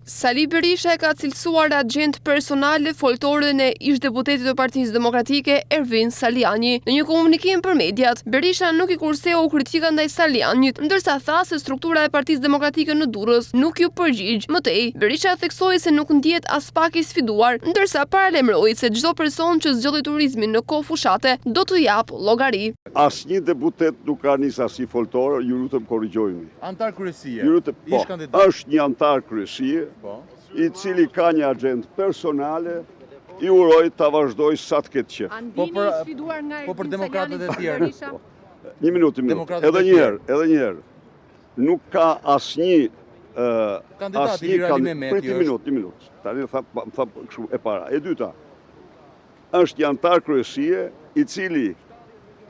Sali Berisha e ka cilësuar agent personale foltoren e ish-deputetit të Partisë Demokratike Ervin Saliani. Në një komunikim për mediat, Berisha nuk i kurseu kritika ndaj Salianit, ndërsa tha se struktura e Partisë Demokratike në Durrës nuk ju përgjigj. Mëtej, Berisha theksoi se nuk ndjet as pak i sfiduar, ndërsa paralajmëroi se çdo person që zgjodhi turizmin në kohë fushate do të jap llogari. Asnjë deputet nuk ka nis as si foltor, ju lutem korrigjojeni. Antar kryesie. Ish kandidat. Është një antar kryesie, i cili ka një agent personale, i uroj ta vazhdoj sa të ketë qef. Po për demokratët e tjerë. Një minutë. Edhe një herë. Nuk ka asnjë kandidati i Rali Mehmeti. Një minutë. Tani tha kështu e para. E dyta. Është një antar kryesie, i cili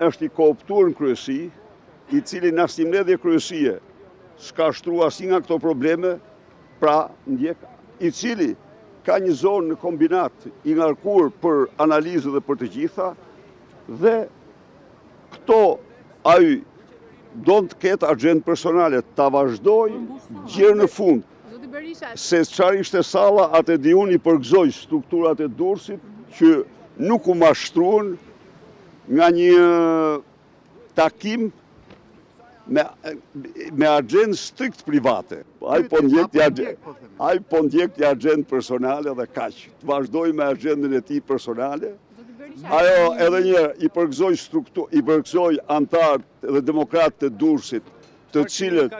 është i kooptuar në kryesi, i cili në asnjë kryesie s'ka shtruar asnjë nga këto probleme, pra ndjek, i cili ka një zonë në kombinat i ngarkuar për analizë dhe për të gjitha, dhe këto ai do të ketë agent personale, ta vazhdoj gjërë në fund. Se çfarë ishte salla, atë di unë i përgëzoj strukturat e Durrësit që nuk u mashtruan nga një takim me agent strikt private. Ai po ndjek një agent personale dhe kaq. Të vazhdoj me agendën e tij personale. Ajo edhe një i përgëzoj antarët dhe demokratët e Durrësit, të cilët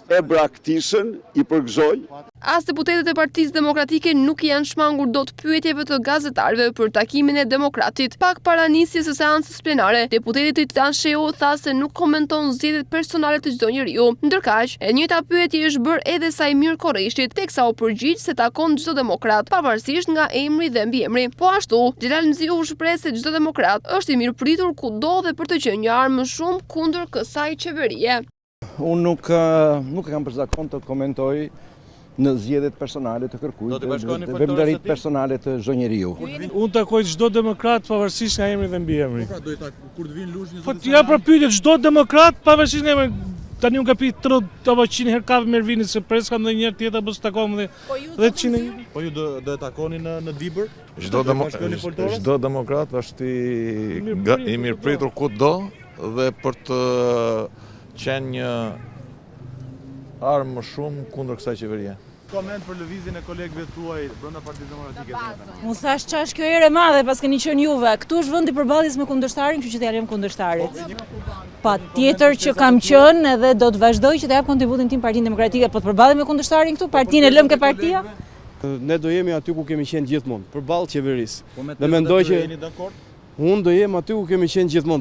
e braktisën, i përgëzoj. As deputetët e Partisë Demokratike nuk janë shmangur dot pyetjeve të gazetarëve për takimin e demokratit. Pak para nisjes së seancës plenare, deputeti Titan Shehu tha se nuk komenton zgjedhjet personale të çdo njeriu. Ndërkaq, e njëjta pyetje është bërë edhe Sajmir Korreshit, teksa u përgjigj se takon çdo demokrat, pavarësisht nga emri dhe mbiemri. Po ashtu, Xhelal Mziu u shpreh se çdo demokrat është i mirëpritur kudo dhe për të qenë një armë më shumë kundër kësaj qeverie. Unë nuk e kam për zakon të komentoj në zgjedhjet personale të kërkujt, veprimtaritë personale të çdo njeriu. Unë takoj çdo demokrat pavarësisht nga emri dhe mbiemri. Kur të vinë lush një Po ja për pyetje çdo demokrat pavarësisht nga emri. Tani unë ka pi 30 apo 100 herë kafë me Ervinin se pres kam ndonjëherë tjetër apo s'takojmë dhe 100. Po ju do e takoni në Dibër? Çdo demokrat është i mirëpritur kudo dhe për të qenë një armë më shumë kundër kësaj qeverie. Koment për lëvizjen e kolegëve tuaj brenda Partisë Demokratike. Mu thash ç'është kjo erë e madhe pas keni qenë juve. Këtu është vendi përballjes me kundërshtarin, kështu që t'japim kundërshtarit. Patjetër që kam qenë edhe do të vazhdoj që të jap kontributin tim Partinë Demokratike, po të përballem me kundërshtarin këtu, partinë e lëm ke partia. Ne do jemi aty ku kemi qenë gjithmonë, përballë qeverisë. Dhe mendoj që unë do jem aty ku kemi qenë gjithmonë.